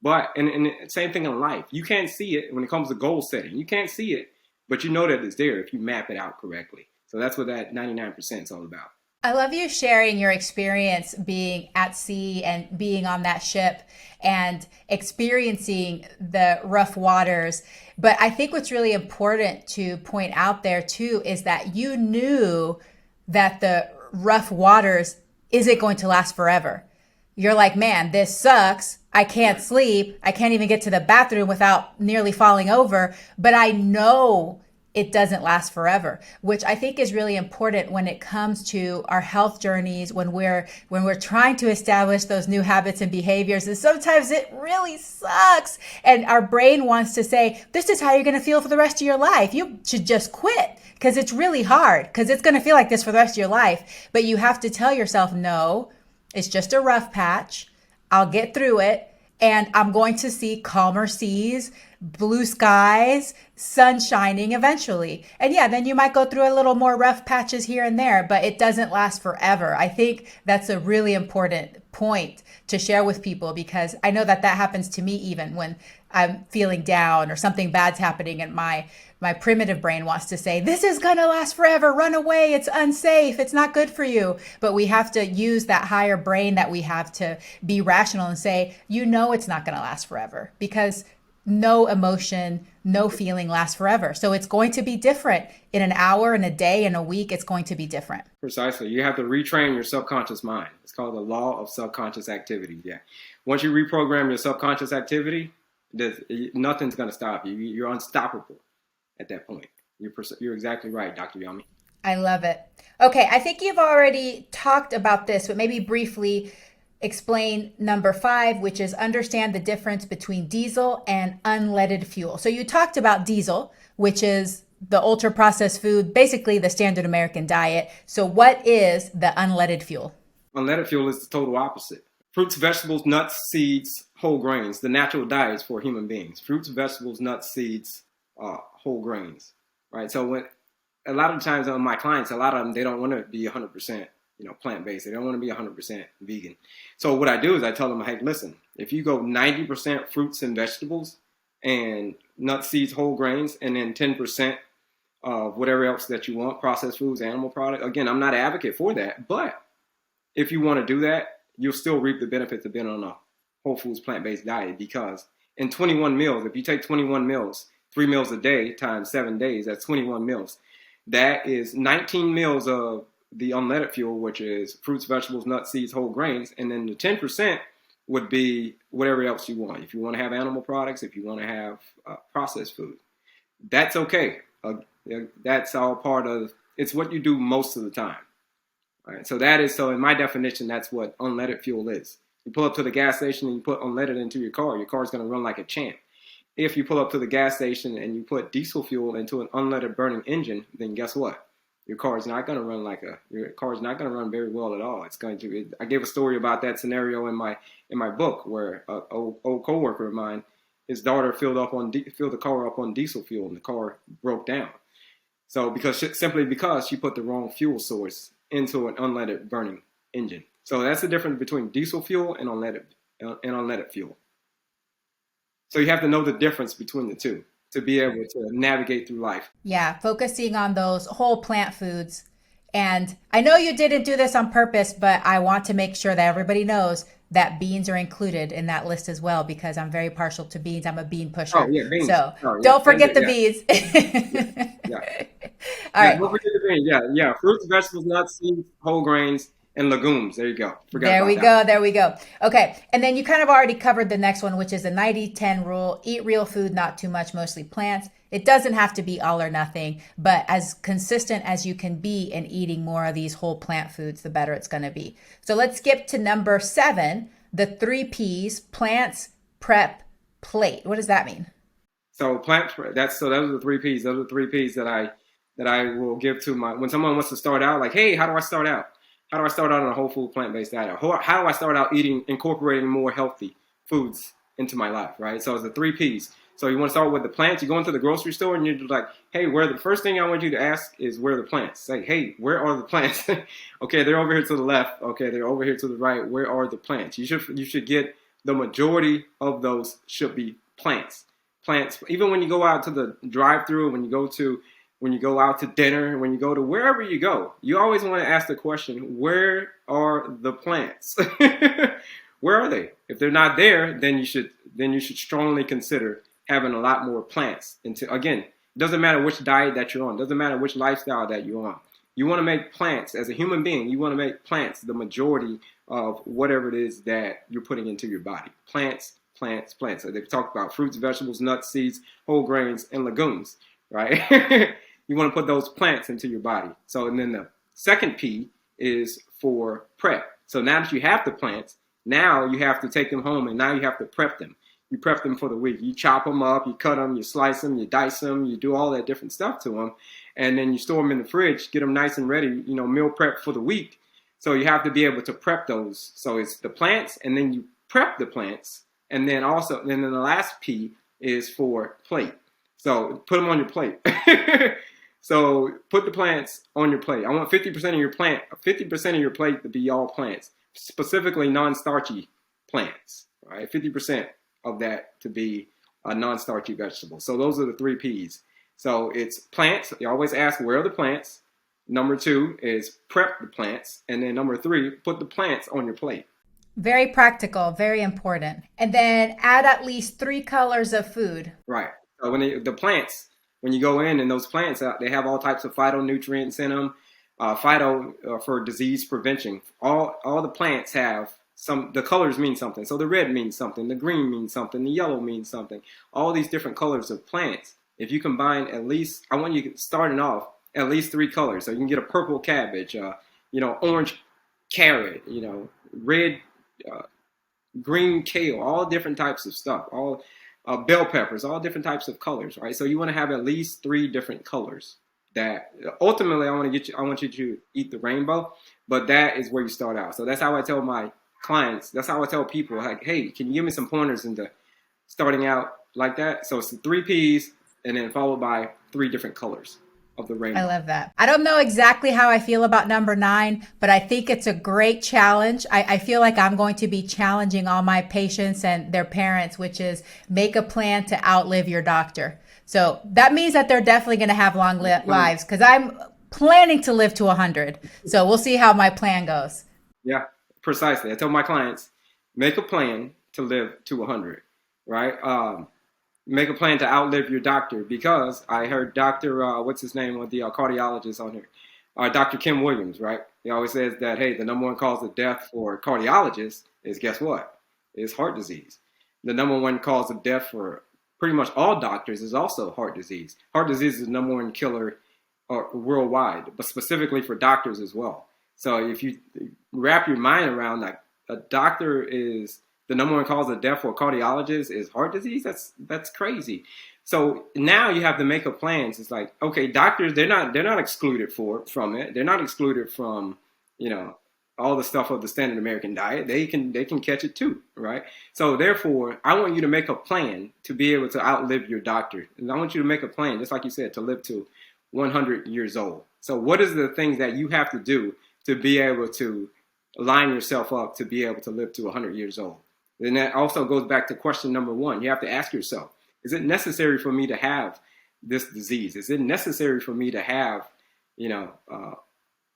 but, and same thing in life. You can't see it when it comes to goal setting. You can't see it, but you know that it's there if you map it out correctly. So that's what that 99% is all about. I love you sharing your experience being at sea and being on that ship and experiencing the rough waters. But I think what's really important to point out there too is that you knew that the rough waters isn't going to last forever. You're like, man, this sucks. I can't sleep. I can't even get to the bathroom without nearly falling over. But I know it doesn't last forever, which I think is really important when it comes to our health journeys, when we're trying to establish those new habits and behaviors. And sometimes it really sucks. And our brain wants to say, this is how you're going to feel for the rest of your life. You should just quit because it's really hard, because it's going to feel like this for the rest of your life. But you have to tell yourself, no, it's just a rough patch. I'll get through it. And I'm going to see calmer seas, blue skies, sun shining eventually. And yeah, then you might go through a little more rough patches here and there, but it doesn't last forever. I think that's a really important point to share with people, because I know that happens to me even when I'm feeling down or something bad's happening and my primitive brain wants to say, this is going to last forever. Run away. It's unsafe. It's not good for you. But we have to use that higher brain that we have to be rational and say, it's not going to last forever, because no emotion, no feeling lasts forever. So it's going to be different in an hour, in a day, in a week. It's going to be different. Precisely. You have to retrain your subconscious mind. It's called the law of subconscious activity. Yeah. Once you reprogram your subconscious activity, nothing's going to stop you. You're unstoppable at that point. You're exactly right, Dr. Yami. I love it. Okay, I think you've already talked about this, but maybe briefly explain number 5, which is understand the difference between diesel and unleaded fuel. So you talked about diesel, which is the ultra processed food, basically the standard American diet. So what is the unleaded fuel? Unleaded fuel is the total opposite. Fruits, vegetables, nuts, seeds, whole grains, the natural diets for human beings. Fruits, vegetables, nuts, seeds, whole grains, right? So when a lot of times on my clients, a lot of them, they don't want to be 100%, plant-based. They don't want to be 100% vegan. So what I do is I tell them, hey, listen, if you go 90% fruits and vegetables and nuts, seeds, whole grains, and then 10% of whatever else that you want, processed foods, animal product. Again, I'm not an advocate for that, but if you want to do that, you'll still reap the benefits of being on a whole foods plant-based diet, because in 21 meals, if you take 21 meals, 3 meals a day times 7 days, that's 21 meals. That is 19 meals of the unleaded fuel, which is fruits, vegetables, nuts, seeds, whole grains, and then the 10% would be whatever else you want. If you want to have animal products, if you want to have processed food, that's okay. That's all part of, it's what you do most of the time. All right, so in my definition, that's what unleaded fuel is. You pull up to the gas station and you put unleaded into your car's going to run like a champ. If you pull up to the gas station and you put diesel fuel into an unleaded burning engine, then guess what? Your car is not going to run very well at all. I gave a story about that scenario in my book, where an old coworker of mine, his daughter filled the car up on diesel fuel, and the car broke down. So simply because she put the wrong fuel source into an unleaded burning engine. So that's the difference between diesel fuel and unleaded fuel. So you have to know the difference between the two to be able to navigate through life. Yeah, focusing on those whole plant foods. And I know you didn't do this on purpose, but I want to make sure that everybody knows that beans are included in that list as well, because I'm very partial to beans. I'm a bean pusher. Oh, yeah, beans. So don't forget the beans. Yeah. All right. Don't forget the beans. Yeah. Fruits, vegetables, nuts, seeds, whole grains, and legumes. There you go. There we go. Okay. And then you kind of already covered the next one, which is the 90-10 rule. Eat real food, not too much, mostly plants. It doesn't have to be all or nothing, but as consistent as you can be in eating more of these whole plant foods, the better it's going to be. So let's skip to number 7, the 3 Ps: plants, prep, plate. What does that mean? So those are the 3 Ps. Those are the 3 Ps that I will give to when someone wants to start out, like, hey, how do I start out? How do I start out on a whole food plant-based diet? How do I start out incorporating more healthy foods into my life, right? So it's the 3 Ps. So you want to start with the plants. You go into the grocery store and you're just like, hey, the first thing I want you to ask is, where are the plants? Say, hey, where are the plants? Okay, they're over here to the left. Okay, they're over here to the right. Where are the plants? You should get the majority of those should be plants. Plants. Even when you go out to the drive-through, when you go out to dinner, when you go to wherever you go, you always want to ask the question, where are the plants? Where are they? If they're not there, then you should strongly consider having a lot more plants. Again, it doesn't matter which diet that you're on, doesn't matter which lifestyle that you're on. You want to make plants, as a human being, you want to make plants the majority of whatever it is that you're putting into your body. Plants. So they've talked about fruits, vegetables, nuts, seeds, whole grains, and legumes, right? You want to put those plants into your body. So, and then the second P is for prep. So now that you have the plants, now you have to take them home, and now you have to prep them. You prep them for the week. You chop them up, you cut them, you slice them, you dice them, you do all that different stuff to them. And then you store them in the fridge, get them nice and ready, meal prep for the week. So you have to be able to prep those. So it's the plants, and then you prep the plants. And then the last P is for plate. So put them on your plate. So put the plants on your plate. I want 50% of your plate to be all plants, specifically non-starchy plants. Right, 50% of that to be a non-starchy vegetable. So those are the 3 Ps. So it's plants. You always ask, where are the plants? Number 2 is prep the plants. And then number 3, put the plants on your plate. Very practical, very important. And then add at least 3 colors of food. Right. So the plants, when you go in and those plants, they have all types of phytonutrients in them. For disease prevention. All the plants have the colors mean something. So the red means something, the green means something, the yellow means something. All these different colors of plants. If you combine I want you starting off at least 3 colors. So you can get a purple cabbage, orange carrot, red, green kale, all different types of stuff, all bell peppers, all different types of colors, right? So you want to have at least 3 different colors. That ultimately I want you to eat the rainbow, but that is where you start out. So that's how I tell my clients. That's how I tell people, like, hey, can you give me some pointers into starting out like that? So it's the 3 Ps, and then followed by 3 different colors. of the I rainbow. love that. I don't know exactly how I feel about number 9, but I think it's a great challenge. I feel like I'm going to be challenging all my patients and their parents, which is make a plan to outlive your doctor. So that means that they're definitely going to have long lives because I'm planning to live to 100. So we'll see how my plan goes. Yeah, precisely. I tell my clients, make a plan to live to 100, right? Make a plan to outlive your doctor, because I heard Dr. What's his name, the cardiologist on here, Dr. Kim Williams, right? He always says that, hey, the number one cause of death for cardiologists is, guess what? It's heart disease. The number one cause of death for pretty much all doctors is also heart disease. Heart disease is the number one killer worldwide, but specifically for doctors as well. So if you wrap your mind around that a doctor is the number one cause of death for a cardiologist is heart disease, that's crazy. So now you have to make up plans. It's like, okay, doctors, they're not excluded from it. They're not excluded from, all the stuff of the standard American diet. They can catch it too, right? So therefore, I want you to make a plan to be able to outlive your doctor. And I want you to make a plan, just like you said, to live to 100 years old. So what is the things that you have to do to be able to line yourself up to be able to live to 100 years old? And that also goes back to question number 1. You have to ask yourself, is it necessary for me to have this disease? Is it necessary for me to have,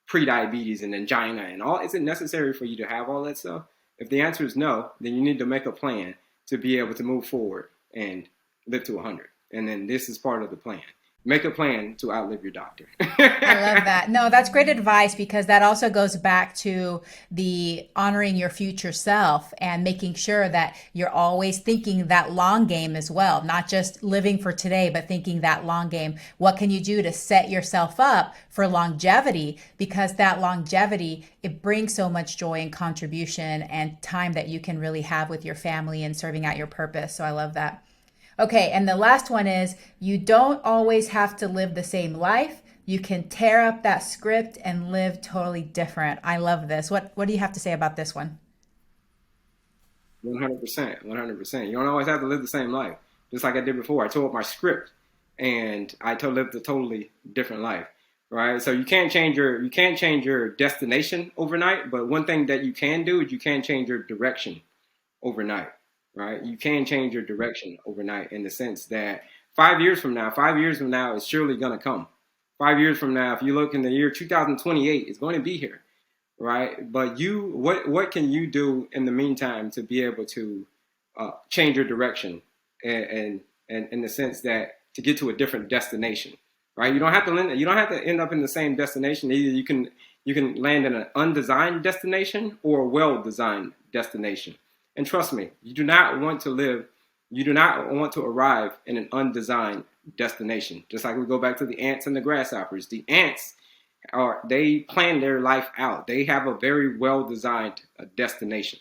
prediabetes and angina and all? Is it necessary for you to have all that stuff? If the answer is no, then you need to make a plan to be able to move forward and live to 100. And then this is part of the plan. Make a plan to outlive your doctor. I love that. No, that's great advice, because that also goes back to the honoring your future self and making sure that you're always thinking that long game as well, not just living for today, but thinking that long game. What can you do to set yourself up for longevity? Because that longevity, it brings so much joy and contribution and time that you can really have with your family and serving out your purpose. So I love that. Okay, and the last one is, you don't always have to live the same life. You can tear up that script and live totally different. I love this. What do you have to say about this one? 100%, 100%. You don't always have to live the same life. Just like I did before, I tore up my script and I lived a totally different life, right? So you can't change your destination overnight, but one thing that you can do is you can change your direction overnight. Right? You can change your direction overnight, in the sense that 5 years from now is surely going to come. 5 years from now, if you look in the year 2028, it's going to be here, right? But what can you do in the meantime to be able to change your direction, and in the sense that to get to a different destination, right? You don't have to end up in the same destination. Either you can land in an undesigned destination or a well-designed destination. And trust me, you do not want to arrive in an undesigned destination. Just like we go back to the ants and the grasshoppers. The ants they plan their life out. They have a very well-designed destination,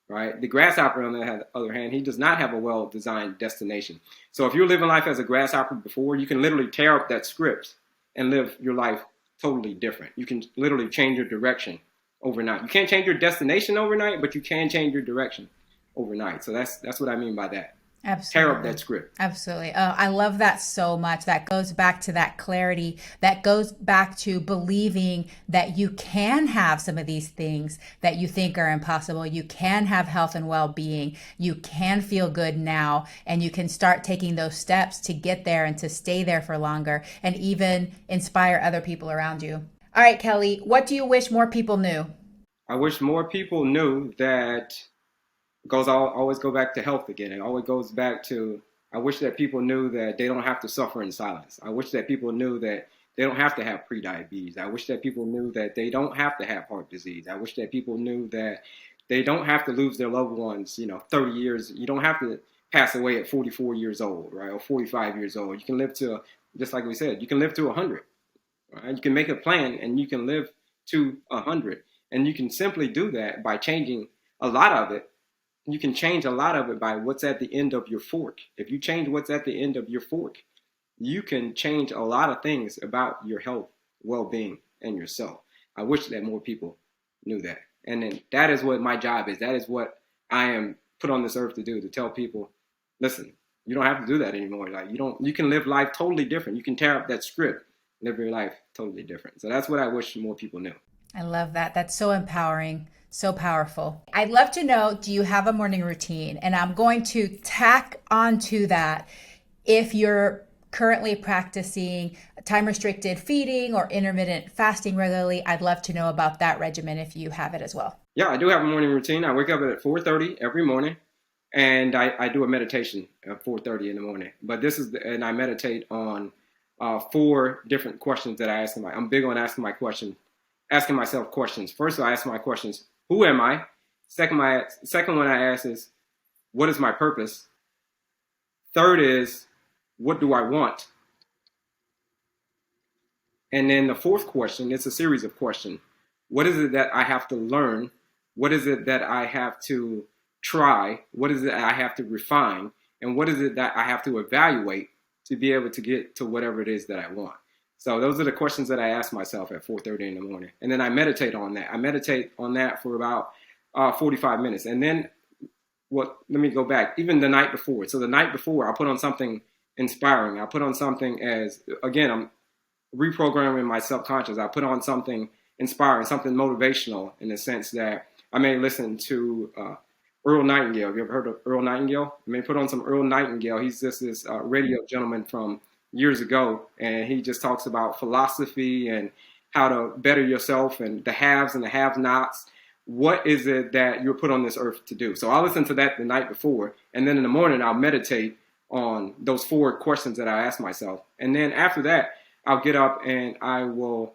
right? The grasshopper, on the other hand, he does not have a well-designed destination. So if you're living life as a grasshopper before, you can literally tear up that script and live your life totally different. You can literally change your direction overnight. You can't change your destination overnight, but you can change your direction overnight. So that's what I mean by that. Absolutely. Tear up that script. Absolutely. Oh, I love that so much. That goes back to that clarity. That goes back to believing that you can have some of these things that you think are impossible. You can have health and well-being. You can feel good now, and you can start taking those steps to get there and to stay there for longer, and even inspire other people around you. All right, Kelley, what do you wish more people knew? I wish more people knew that. I'll always go back to health again. It always goes back to, I wish that people knew that they don't have to suffer in silence. I wish that people knew that they don't have to have prediabetes. I wish that people knew that they don't have to have heart disease. I wish that people knew that they don't have to lose their loved ones, 30 years. You don't have to pass away at 44 years old, right? Or 45 years old. You can live to, just like we said, you can live to 100. Right? You can make a plan and you can live to 100. And you can simply do that by changing a lot of it. You can change a lot of it by what's at the end of your fork. If you change what's at the end of your fork, you can change a lot of things about your health, well-being, and yourself. I wish that more people knew that. And then that is what my job is. That is what I am put on this earth to do, to tell people, listen, you don't have to do that anymore. You can live life totally different. You can tear up that script live your life totally different. So that's what I wish more people knew. I love that. That's so empowering, so powerful. I'd love to know, do you have a morning routine? And I'm going to tack onto that. If you're currently practicing time restricted feeding or intermittent fasting regularly, I'd love to know about that regimen if you have it as well. Yeah, I do have a morning routine. I wake up at 4:30 every morning, and I do a meditation at 4:30 in the morning. But and I meditate on 4 different questions that I ask. I'm big on asking myself questions. First, I ask my questions: who am I? Second one I ask is, what is my purpose? Third is, what do I want? And then the fourth question, it's a series of questions. What is it that I have to learn? What is it that I have to try? What is it I have to refine? And what is it that I have to evaluate to be able to get to whatever it is that I want? So those are the questions that I ask myself at 4:30 in the morning. And then I meditate on that. I meditate on that for about 45 minutes. And then let me go back, even the night before. So the night before, I put on something inspiring. I put on something again, I'm reprogramming my subconscious. I put on something inspiring, something motivational, in the sense that I may listen to Earl Nightingale. Have you ever heard of Earl Nightingale? I may put on some Earl Nightingale. He's just this radio gentleman from years ago, and he just talks about philosophy and how to better yourself and the haves and the have-nots. What is it that you're put on this earth to do? So I'll listen to that the night before, and then in the morning I'll meditate on those 4 questions that I ask myself. And then after that, I'll get up and I will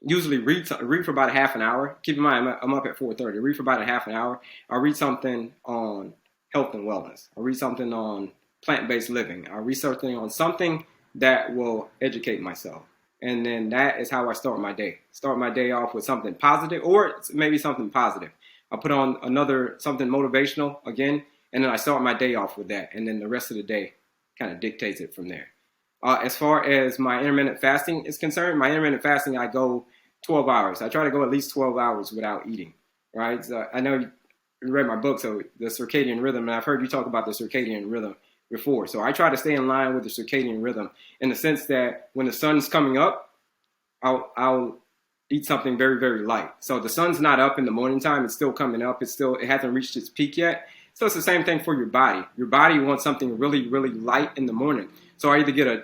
usually read for about a half an hour. Keep in mind, I'm up at 4:30. Read for about a half an hour. I'll read something on health and wellness. I'll read something on plant-based living. I'll read something on something that will educate myself. And then that is how I start my day. Start my day off with something positive, or maybe something positive. I'll put on something motivational again, and then I start my day off with that. And then the rest of the day kind of dictates it from there. As far as my intermittent fasting is concerned, I go 12 hours. I try to go at least 12 hours without eating, right? So I know you read my book, so the circadian rhythm, and I've heard you talk about the circadian rhythm before. So I try to stay in line with the circadian rhythm in the sense that when the sun's coming up, I'll eat something very, very light. So the sun's not up in the morning time. It's still coming up. It hasn't reached its peak yet. So it's the same thing for your body. Your body wants something really, really light in the morning. So I either get a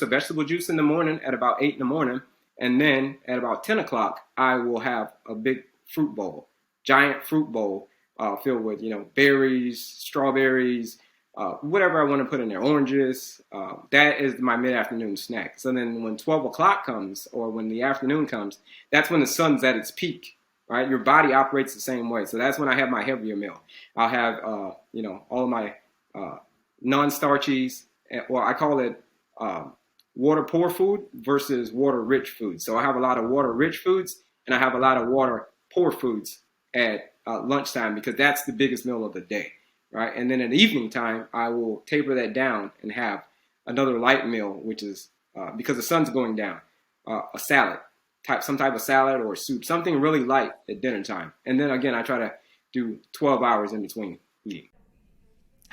vegetable juice in the morning at about 8 in the morning, and then at about 10 o'clock, I will have a big fruit bowl, giant fruit bowl filled with, berries, strawberries, whatever I want to put in there, oranges. That is my mid-afternoon snack. So then when 12 o'clock comes, or when the afternoon comes, that's when the sun's at its peak, right? Your body operates the same way. So that's when I have my heavier meal. I'll have, all of my non-starchies, or I call it water poor food versus water rich foods. So I have a lot of water rich foods, and I have a lot of water poor foods at lunchtime, because that's the biggest meal of the day, right? And then in the evening time, I will taper that down and have another light meal, which is, because the sun's going down, a salad, some type of salad or soup, something really light at dinner time. And then again, I try to do 12 hours in between eating.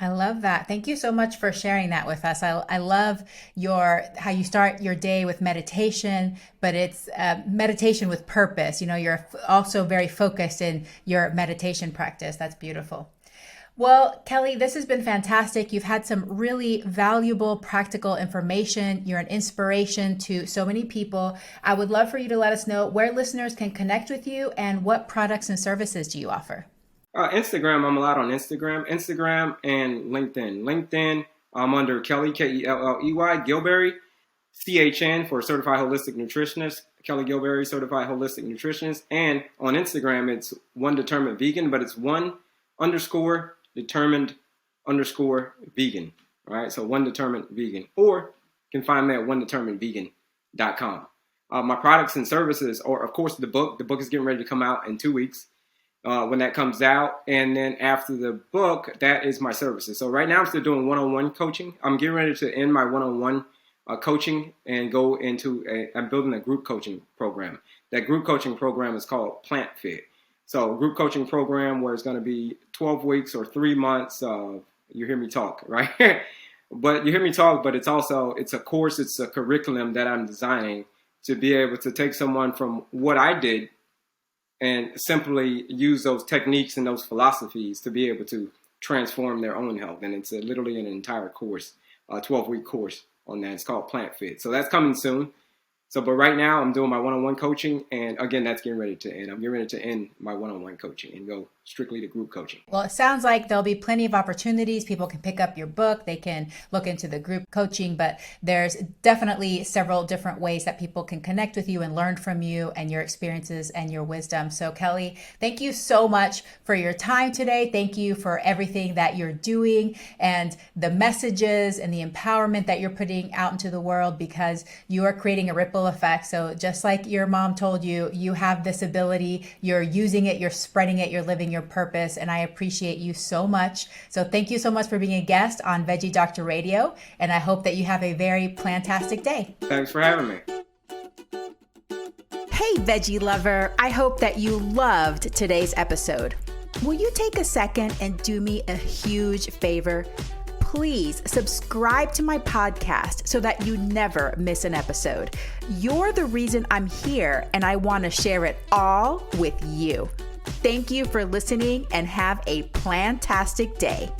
I love that. Thank you so much for sharing that with us. I love how you start your day with meditation, but it's meditation with purpose. You're also very focused in your meditation practice. That's beautiful. Well, Kelley, this has been fantastic. You've had some really valuable, practical information. You're an inspiration to so many people. I would love for you to let us know where listeners can connect with you and what products and services do you offer? Instagram, I'm a lot on Instagram and LinkedIn. LinkedIn, I'm under Kelley, Kelley, Gilberry, CHN for Certified Holistic Nutritionist, Kelley Gilberry, Certified Holistic Nutritionist. And on Instagram, it's One Determined Vegan, but it's _determined_vegan. All right, so One Determined Vegan. Or you can find me at onedeterminedvegan.com. My products and services are, of course, the book. The book is getting ready to come out in 2 weeks. When that comes out, and then after the book, that is my services. So right now I'm still doing one-on-one coaching. I'm getting ready to end my one-on-one coaching and go into I'm building a group coaching program. That group coaching program is called Plant Fit. So group coaching program where it's going to be 12 weeks or 3 months of, you hear me talk, right? But you hear me talk, but it's a course, it's a curriculum that I'm designing to be able to take someone from what I did and simply use those techniques and those philosophies to be able to transform their own health. And it's literally an entire course, a 12-week course on that. It's called Plant Fit. So that's coming soon. So, but right now I'm doing my one-on-one coaching, and again, that's getting ready to end. I'm getting ready to end my one-on-one coaching and go strictly to group coaching. Well, it sounds like there'll be plenty of opportunities. People can pick up your book. They can look into the group coaching, but there's definitely several different ways that people can connect with you and learn from you and your experiences and your wisdom. So Kelley, thank you so much for your time today. Thank you for everything that you're doing and the messages and the empowerment that you're putting out into the world, because you are creating a ripple effect. So just like your mom told you, you have this ability, you're using it, you're spreading it, you're living your purpose, and I appreciate you so much. So thank you so much for being a guest on Veggie Doctor Radio, and I hope that you have a very plantastic day. Thanks for having me. Hey, veggie lover, I hope that you loved today's episode. Will you take a second and do me a huge favor? Please subscribe to my podcast so that you never miss an episode. You're the reason I'm here, and I want to share it all with you. Thank you for listening, and have a plantastic day.